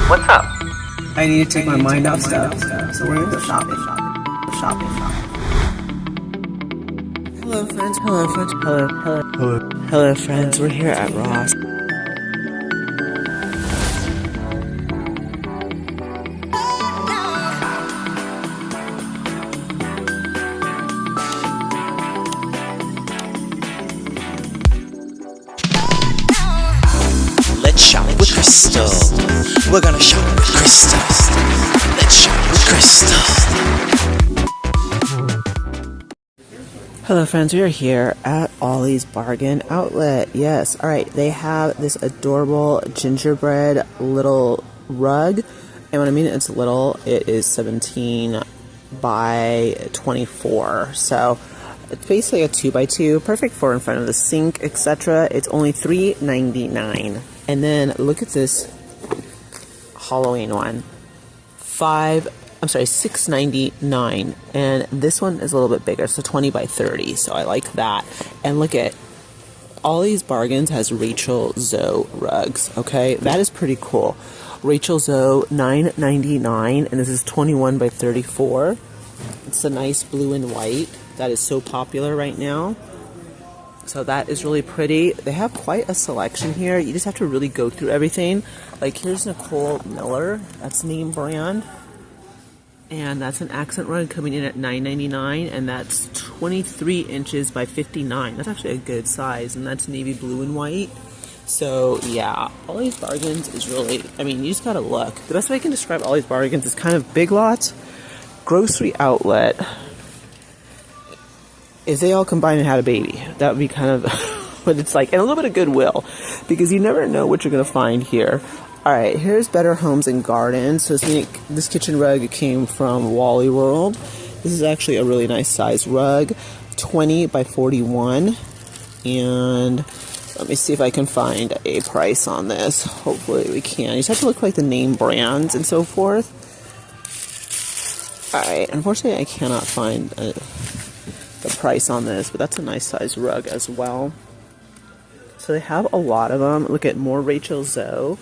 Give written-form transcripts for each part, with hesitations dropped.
What's up? I need to take my mind off stuff, so we're gonna go shopping. Hello friends, hello friends, we're here at Ross. Let's shop with Crystal. We're gonna shop with Crystal. Let's shop with Crystal. Hello friends, we are here at OLLIE'S Bargain Outlet. Yes, alright, they have this adorable gingerbread little rug. And when I mean it's little, it is 17 by 24. So it's basically a 2x2, perfect for in front of the sink, etc. It's only $3.99. And then look at this Halloween one. $6.99, and this one is a little bit bigger, so 20 by 30, so I like that. And look at OLLIE'S Bargains has Rachel Zoe rugs. Okay, that is pretty cool. Rachel Zoe, $9.99, and this is 21 by 34. It's a nice blue and white that is so popular right now. So that is really pretty. They have quite a selection here. You just have to really go through everything. Like here's Nicole Miller. That's name brand. And that's an accent rug coming in at $9.99. And that's 23 inches by 59. That's actually a good size. And that's navy blue and white. So yeah, OLLIE'S Bargains is really, I mean, you just gotta look. The best way I can describe OLLIE'S Bargains is kind of Big Lots, grocery outlet. If they all combined and had a baby, that would be kind of what it's like. And a little bit of Goodwill, because you never know what you're going to find here. Alright, here's Better Homes and Gardens. So this kitchen rug came from Wally World. This is actually a really nice size rug. 20 by 41. And let me see if I can find a price on this. Hopefully we can. You just have to look like the name brands and so forth. Alright, unfortunately I cannot find the price on this, but that's a nice size rug as well. So they have a lot of them. Look at more Rachel Zoe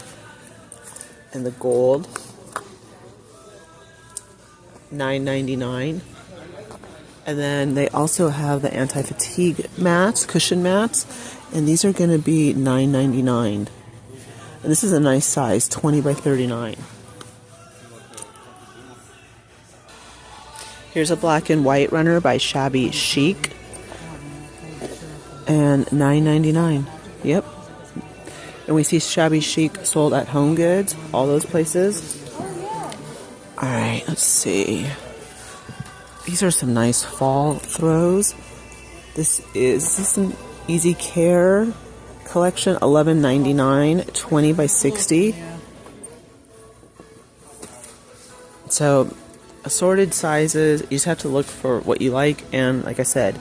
and the gold, $9.99. And then they also have the anti-fatigue mats, cushion mats, and these are going to be $9.99. And this is a nice size, 20 by 39. Here's a black and white runner by Shabby Chic. And $9.99. Yep. And we see Shabby Chic sold at Home Goods. All those places. Alright, let's see. These are some nice fall throws. This is an Easy Care collection. $11.99. 20 by 60. So assorted sizes. You just have to look for what you like, and like I said,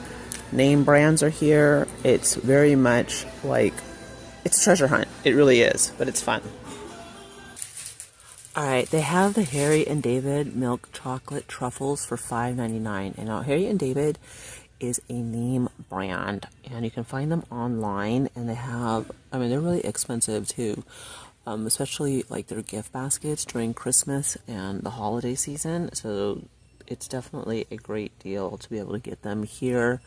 name brands are here. It's very much like it's a treasure hunt. It really is, but it's fun. Alright, they have the Harry and David milk chocolate truffles for $5.99. And now Harry and David is a name brand, and you can find them online, and they have, I mean, they're really expensive too. Especially like their gift baskets during Christmas and the holiday season. So it's definitely a great deal to be able to get them here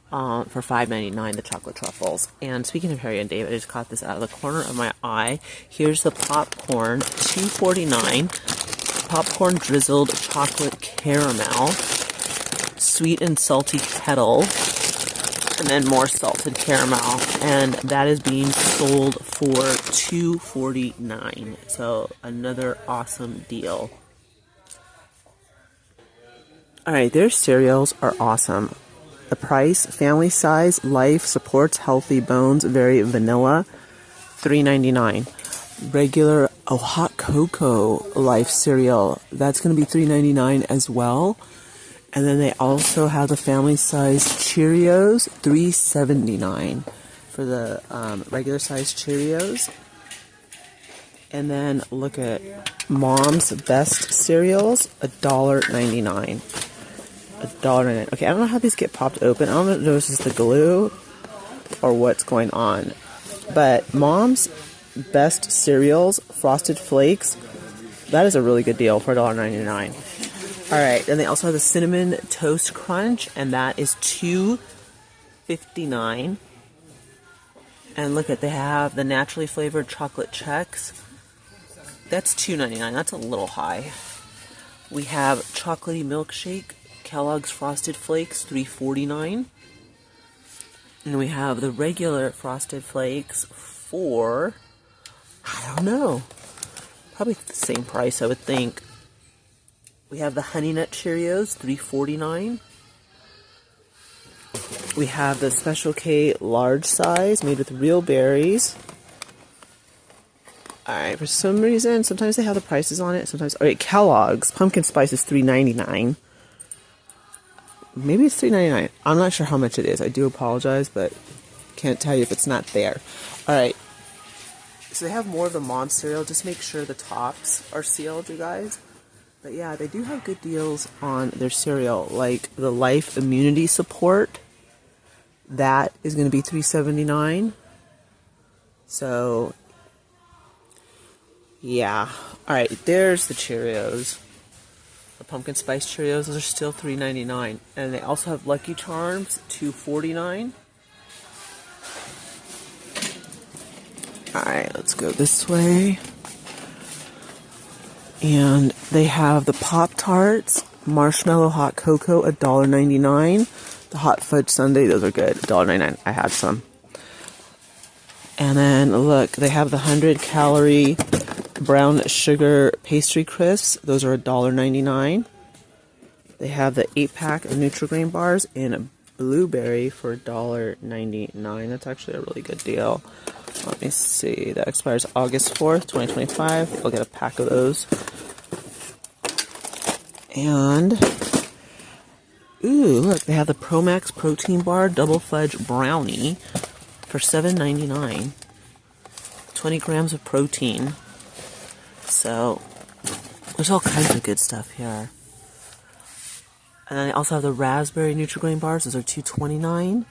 for $5.99, the chocolate truffles. And speaking of Harry and David, I just caught this out of the corner of my eye. Here's the popcorn, $2.49. Popcorn drizzled chocolate caramel, sweet and salty kettle, and then more salted caramel, and that is being sold for $2.49. So another awesome deal. Alright, their cereals are awesome. The price, family size, life, supports healthy bones, very vanilla, $3.99. Regular hot cocoa life cereal, that's going to be $3.99 as well. And then they also have the family size Cheerios, $3.79 for the regular size Cheerios. And then look at Mom's Best cereals, $1.99. $1.99. Okay, I don't know how these get popped open. I don't know if this is the glue or what's going on. But Mom's Best cereals, Frosted Flakes, That is a really good deal for $1.99. All right, and they also have the Cinnamon Toast Crunch, and that is $2.59. And look at, they have the naturally flavored chocolate checks. That's $2.99. That's a little high. We have chocolatey milkshake, Kellogg's Frosted Flakes, $3.49. And we have the regular Frosted Flakes for, I don't know, probably the same price, I would think. We have the Honey Nut Cheerios, $3.49. We have the Special K large size made with real berries. Alright, for some reason, sometimes they have the prices on it. Sometimes, alright, Kellogg's Pumpkin Spice is $3.99. Maybe it's $3.99. I'm not sure how much it is. I do apologize, but can't tell you if it's not there. Alright, so they have more of the Mom cereal. Just make sure the tops are sealed, you guys. But yeah, they do have good deals on their cereal, like the Life Immunity Support. That is going to be $3.79. So, yeah. Alright, there's the Cheerios. The Pumpkin Spice Cheerios, those are still $3.99. And they also have Lucky Charms, $2.49. Alright, let's go this way. And they have the Pop-Tarts, Marshmallow Hot Cocoa, $1.99. The Hot Fudge Sundae, those are good, $1.99. I had some. And then, look, they have the 100-calorie brown sugar pastry crisps. Those are $1.99. They have the 8-pack of Nutri-Grain bars in blueberry for $1.99. That's actually a really good deal. Let me see. That expires August 4th, 2025. I'll get a pack of those. And, ooh, look, they have the Promax Protein Bar Double Fudge Brownie for $7.99. 20 grams of protein. So, there's all kinds of good stuff here. And then they also have the Raspberry Nutri-Grain bars. Those are $2.29.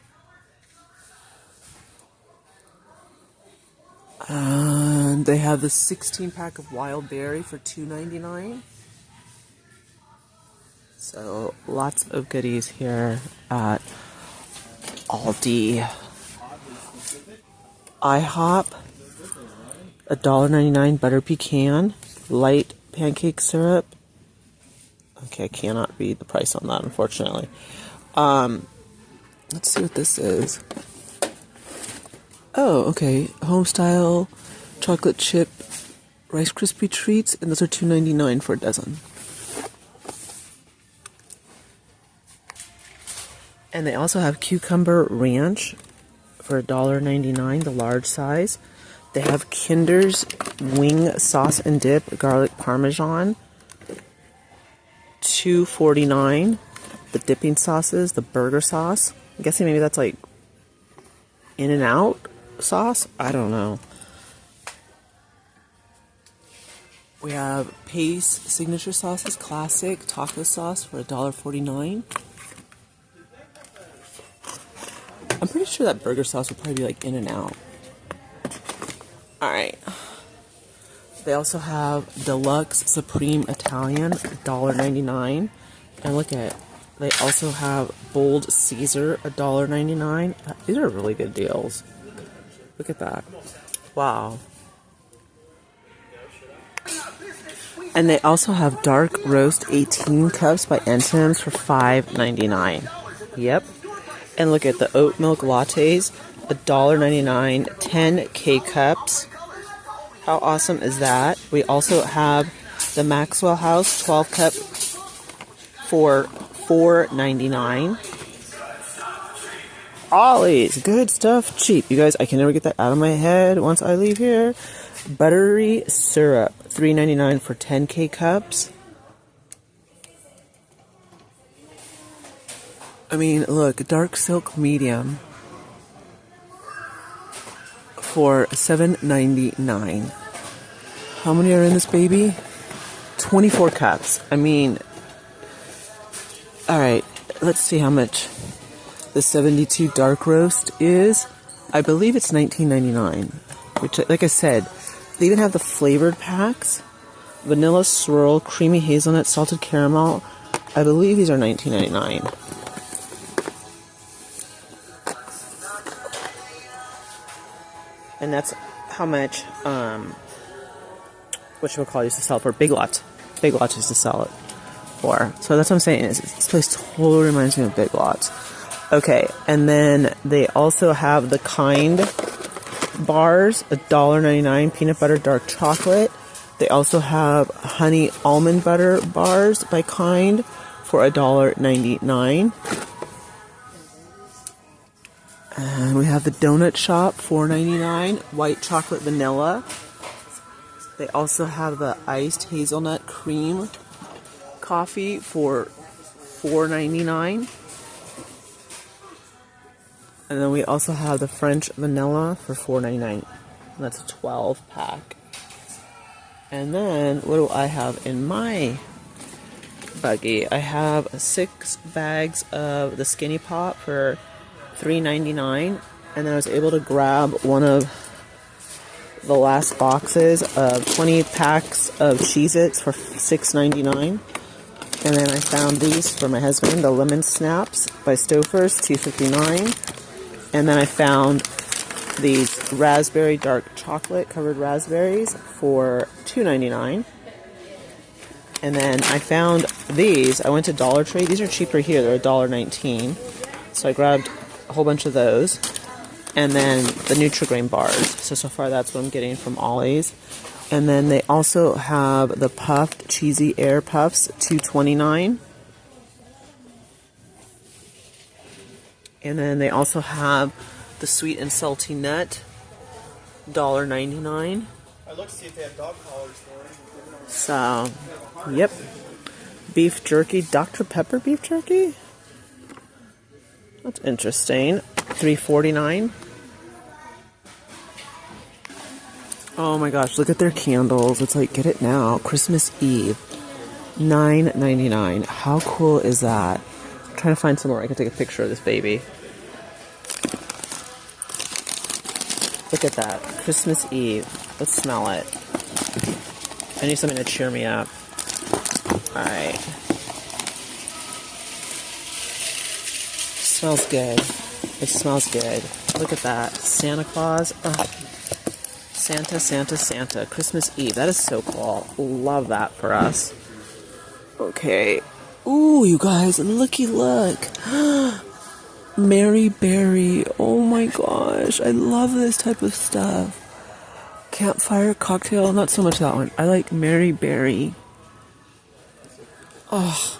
And they have the 16-pack of Wild Berry for $2.99. So, lots of goodies here at Aldi. IHOP, $1.99 butter pecan, light pancake syrup. Okay, I cannot read the price on that, unfortunately. Let's see what this is. Oh, okay. Homestyle chocolate chip Rice Krispie treats, and those are $2.99 for a dozen. And they also have cucumber ranch for $1.99, the large size. They have Kinder's wing sauce and dip, garlic parmesan, $2.49. The dipping sauces, the burger sauce. I'm guessing maybe that's like In-N-Out sauce? I don't know. We have Pace Signature Sauces Classic Taco Sauce for $1.49. I'm pretty sure that burger sauce would probably be like In-N-Out. Alright. They also have Deluxe Supreme Italian, $1.99. And look at it. They also have Bold Caesar, $1.99. These are really good deals. Look at that. Wow. And they also have Dark Roast 18 cups by Entenmann's for $5.99. Yep. And look at the oat milk lattes, $1.99, 10 K-cups. How awesome is that? We also have the Maxwell House 12 cup for $4.99. Ollie's, good stuff, cheap. You guys, I can never get that out of my head once I leave here. Buttery syrup, $3.99 for 10 K-cups. I mean, look, dark silk medium for $7.99. How many are in this baby? 24 cups. I mean, alright, let's see how much the 72 dark roast is. I believe it's $19.99, which, like I said, they even have the flavored packs. vanilla swirl, creamy hazelnut, salted caramel. I believe these are $19.99. And that's how much, whatchamacallit used to sell for. Big Lots. Big Lots used to sell it for. So that's what I'm saying, is this place totally reminds me of Big Lots. Okay, and then they also have the Kind bars, $1.99, peanut butter dark chocolate. They also have honey almond butter bars by Kind for $1.99. And we have the Donut Shop, $4.99, white chocolate vanilla. They also have the iced hazelnut cream coffee for $4.99. And then we also have the French vanilla for $4.99. And that's a 12 pack. And then what do I have in my buggy? I have 6 bags of the Skinny Pop for $3.99, and then I was able to grab one of the last boxes of 20 packs of Cheez-Its for $6.99. And then I found these for my husband, the Lemon Snaps by Stouffer's, $2.59. And then I found these raspberry dark chocolate covered raspberries for $2.99. And then I found these. I went to Dollar Tree. These are cheaper here. They're $1.19. So I grabbed a whole bunch of those, and then the Nutri-Grain bars. So far that's what I'm getting from OLLIE'S. And then they also have the puffed cheesy air puffs, $2.29. And then they also have the sweet and salty nut, $1.99. I looked to see if they have dog collars for it. So, yep. Beef jerky, Dr. Pepper beef jerky? That's interesting. $3.49. Oh my gosh, look at their candles. It's like, get it now. Christmas Eve. $9.99. How cool is that? I'm trying to find somewhere I can take a picture of this baby. Look at that. Christmas Eve. Let's smell it. I need something to cheer me up. Alright. Smells good. It smells good. Look at that. Santa Claus. Ugh. Santa, Santa, Santa. Christmas Eve. That is so cool. Love that for us. Okay. Ooh, you guys. Looky look. Mary Berry. Oh my gosh. I love this type of stuff. Campfire cocktail. Not so much that one. I like Mary Berry. Oh.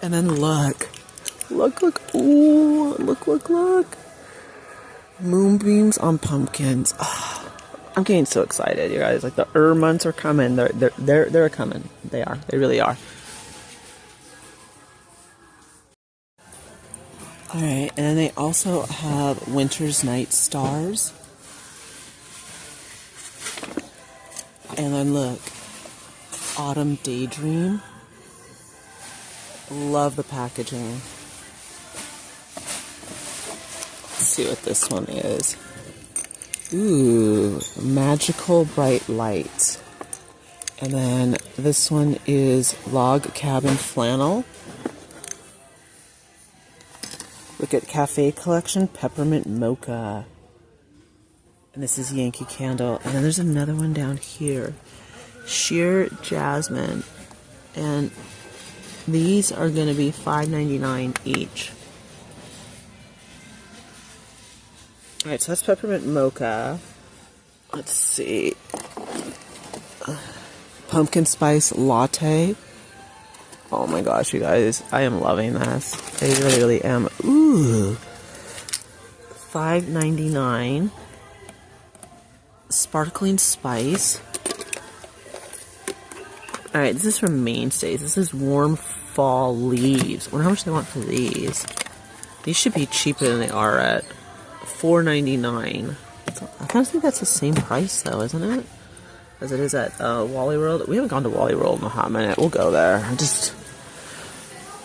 And then look. Look, look. Ooh. Look, look, look. Moonbeams on pumpkins. Oh. I'm getting so excited, you guys. Like, the months are coming. They're coming. They are. They really are. Alright, and then they also have Winter's Night Stars. And then look, Autumn Daydream. Love the packaging. Let's see what this one is. Ooh, Magical Bright Light. And then this one is Log Cabin Flannel. Look at Cafe Collection, Peppermint Mocha. And this is Yankee Candle. And then there's another one down here. Sheer Jasmine. And these are going to be $5.99 each. Alright, so that's Peppermint Mocha. Let's see. Pumpkin Spice Latte. Oh my gosh, you guys. I am loving this. I really, really am. Ooh. $5.99. Sparkling Spice. Alright, this is from Mainstays. This is Warm Fall Leaves. I wonder how much they want for these. These should be cheaper than they are at $4.99. I kind of think that's the same price though, isn't it? As it is at Wally World. We haven't gone to Wally World in a hot minute. We'll go there.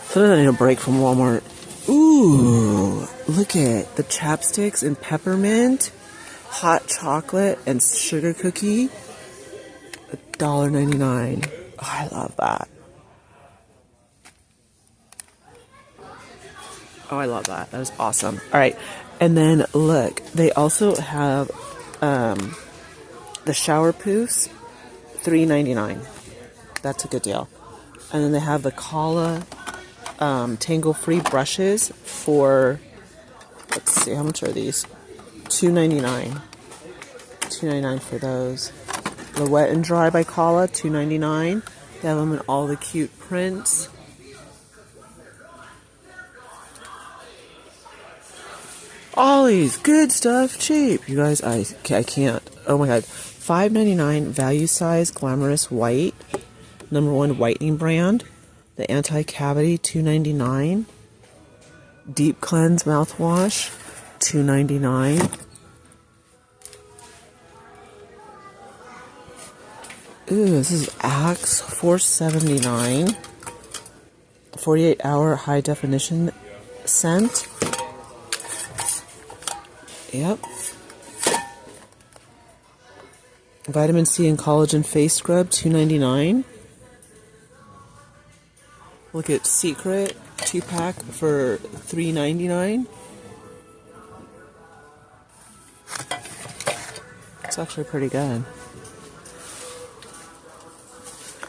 Sometimes I need a break from Walmart. Ooh, look at the chapsticks and peppermint, hot chocolate and sugar cookie. $1.99. Oh, I love that. Oh, I love that. That is awesome. All right. And then look, they also have the shower poofs, $3.99. That's a good deal. And then they have the Kala tangle-free brushes for, let's see, how much are these? $2.99. $2.99 for those. The Wet and Dry by Kala, $2.99. They have them in all the cute prints. Ollie's, good stuff, cheap. You guys, I can't. Oh my god. $5.99 value size glamorous white. #1 whitening brand. The anti-cavity, $2.99. Deep cleanse mouthwash, $2.99. Ooh, this is Axe, $4.79. 48-hour high definition scent. Yep. Vitamin C and collagen face scrub, $2.99. Look at Secret 2-pack for $3.99. It's actually pretty good.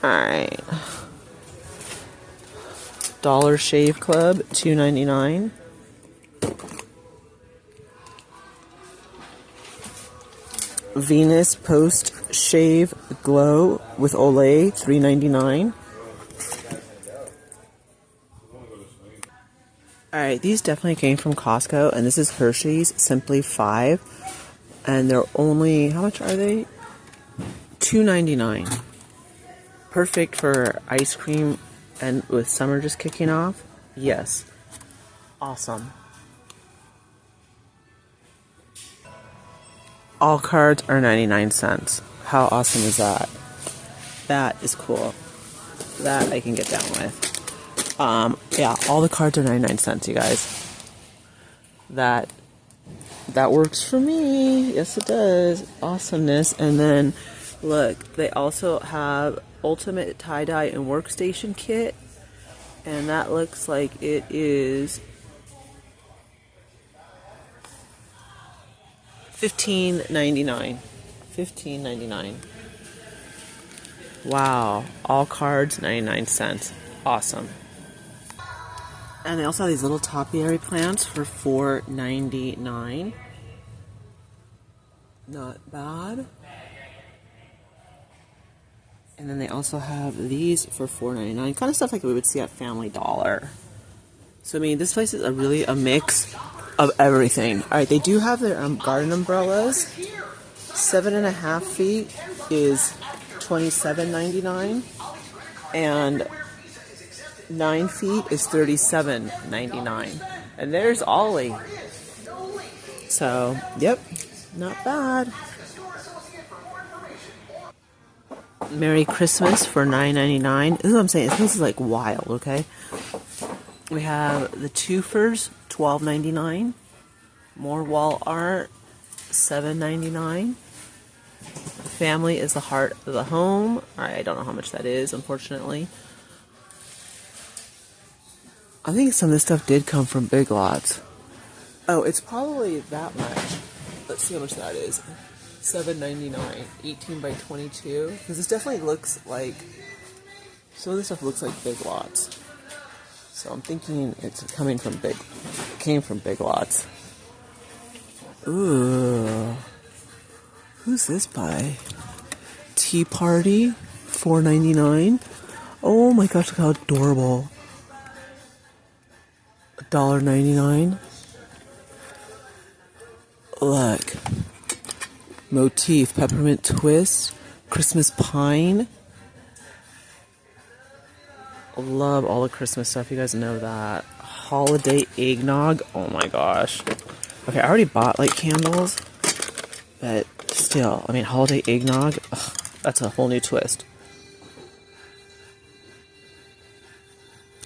Alright. Dollar Shave Club, $2.99. Venus Post Shave Glow with Olay, $3.99. Alright, these definitely came from Costco, and this is Hershey's Simply 5. And they're only, how much are they? $2.99. Perfect for ice cream and with summer just kicking off. Yes. Awesome. All cards are 99 cents. How awesome is that? That is cool. That I can get down with. Yeah, all the cards are 99 cents, you guys. That works for me. Yes, it does. Awesomeness. And then, look, they also have Ultimate Tie-Dye and Workstation Kit. And that looks like it is $15.99. $15.99. Wow. All cards, 99 cents. Awesome. And they also have these little topiary plants for $4.99. Not bad. And then they also have these for $4.99. Kind of stuff like we would see at Family Dollar. So, I mean, this place is a mix of everything. Alright, they do have their garden umbrellas. 7.5 feet is $27.99. And 9 feet is $37.99. And there's Ollie. So, yep, not bad. Merry Christmas for $9.99. This is what I'm saying. This place is like wild, okay? We have the Twofers, $12.99. More wall art, $7.99. Family is the heart of the home. I don't know how much that is, unfortunately. I think some of this stuff did come from Big Lots. Oh, it's probably that much. Let's see how much that is. $7.99, 18 by 22. Because this definitely looks like, some of this stuff looks like Big Lots. So I'm thinking it's came from Big Lots. Ooh. Who's this by? Tea Party, $4.99. Oh my gosh, look how adorable. $1.99. Look. Motif, peppermint twist, Christmas pine. Love all the Christmas stuff. You guys know that. Holiday eggnog. Oh my gosh. Okay, I already bought like candles, but still, I mean, holiday eggnog. Ugh, that's a whole new twist.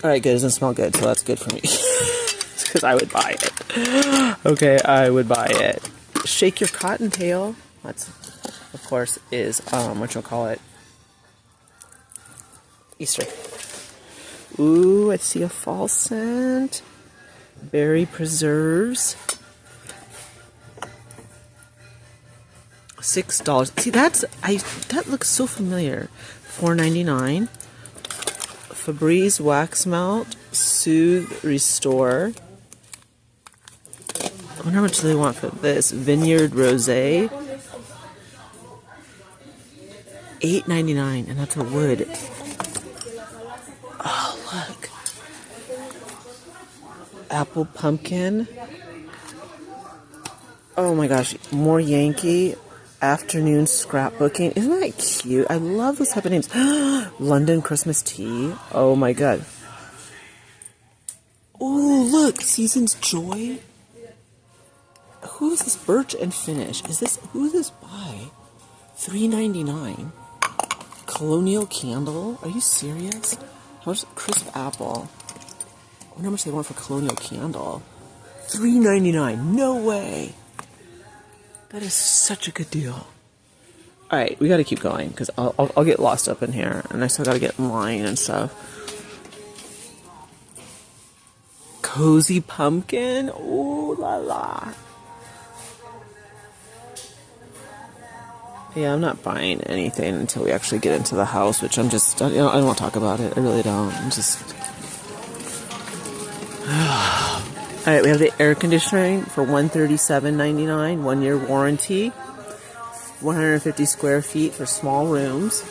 All right, good. It doesn't smell good, so that's good for me. Because I would buy it. Okay, I would buy it. Shake Your Cottontail. That's, of course, is, what you'll call it, Easter. Ooh, I see a fall scent. Berry preserves. $6. See, that looks so familiar. $4.99. Febreze wax melt, soothe, restore. I wonder how much they want for this. Vineyard rosé. $8.99, and that's a wood. Oh, look. Apple pumpkin. Oh my gosh, more Yankee. Afternoon scrapbooking. Isn't that cute? I love those type of names. London Christmas tea. Oh my god. Oh, look. Season's Joy. Who is this? Birch and Finish. Who is this by? $3.99. Colonial Candle. Are you serious? How much? Crisp apple. I wonder how much they want for Colonial Candle. $3.99. No way. That is such a good deal. Alright, we gotta keep going, because I'll get lost up in here, and I still gotta get in line and stuff. Cozy pumpkin? Ooh la la. Yeah, I'm not buying anything until we actually get into the house, which I'm just, I don't want to talk about it. I really don't. I'm just... Alright, we have the air conditioning for $137.99, 1 year warranty, 150 square feet for small rooms.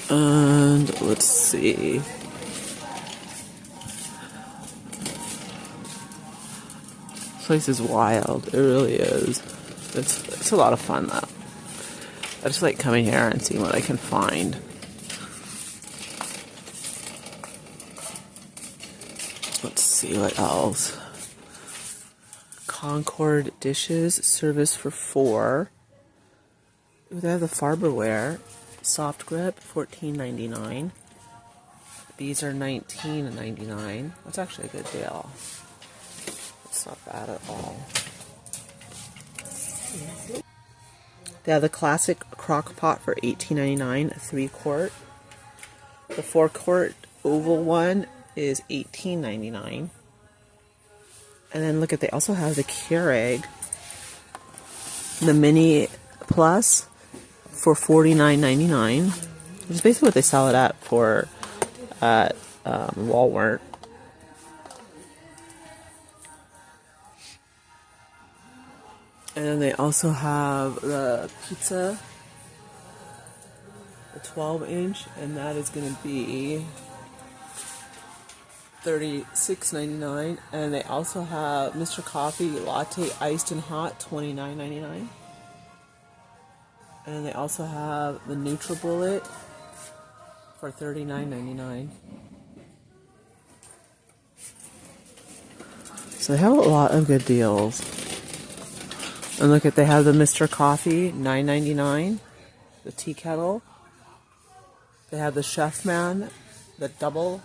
And let's see. This place is wild. It really is. It's a lot of fun though. I just like coming here and seeing what I can find. Let's see what else. Concord dishes, service for $4. Ooh, they have the Farberware. Soft grip, $14.99. These are $19.99. That's actually a good deal. It's not bad at all. They have the classic crock pot for $18.99, 3-quart. The 4-quart oval one is $18.99. And then look at, they also have the Keurig, the mini plus for $49.99. Which is basically what they sell it at for at Walmart. And then they also have the pizza, the 12-inch, and that is going to be $36.99. And they also have Mr. Coffee Latte Iced and Hot, $29.99. And then they also have the NutriBullet for $39.99. So they have a lot of good deals. And look at, they have the Mr. Coffee, $9.99, the tea kettle. They have the Chef Man, the double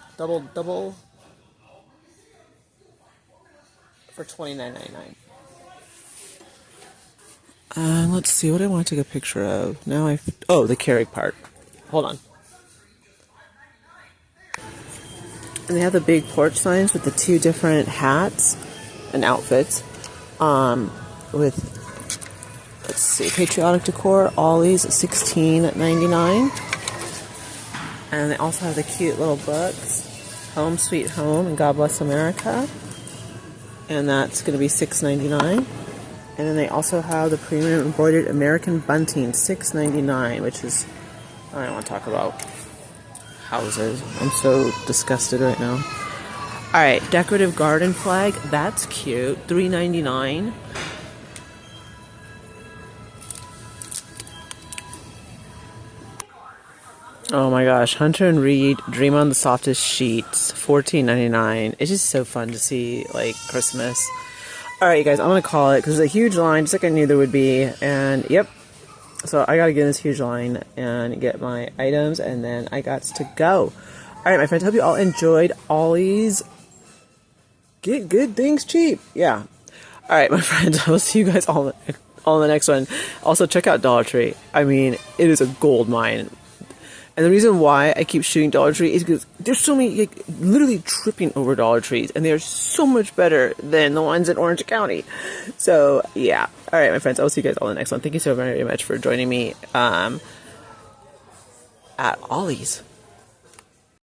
for $29.99. And let's see what I want to take a picture of. Now oh, the Keurig part. Hold on. And they have the big porch signs with the 2 different hats and outfits. With, let's see, Patriotic Decor, OLLIE'S, $16.99. And they also have the cute little books, Home Sweet Home and God Bless America. And that's going to be $6.99. And then they also have the premium embroidered American bunting, $6.99, which is, I don't want to talk about houses. I'm so disgusted right now. Alright, decorative garden flag, that's cute, $3.99. Oh my gosh, Hunter and Reed, Dream on the Softest Sheets, $14.99. It's just so fun to see, like, Christmas. Alright, you guys, I'm gonna call it, because there's a huge line, just like I knew there would be, and, yep. So I gotta get in this huge line and get my items, and then I got to go. Alright, my friends, hope you all enjoyed OLLIE'S. Get good things cheap. Yeah. Alright, my friends, I will see you guys all on the next one. Also, check out Dollar Tree. I mean, it is a gold mine. And the reason why I keep shooting Dollar Tree is because there's so many, like, literally tripping over Dollar Trees, and they're so much better than the ones in Orange County. So, yeah. All right, my friends, I'll see you guys all in the next one. Thank you so very much for joining me at Ollie's.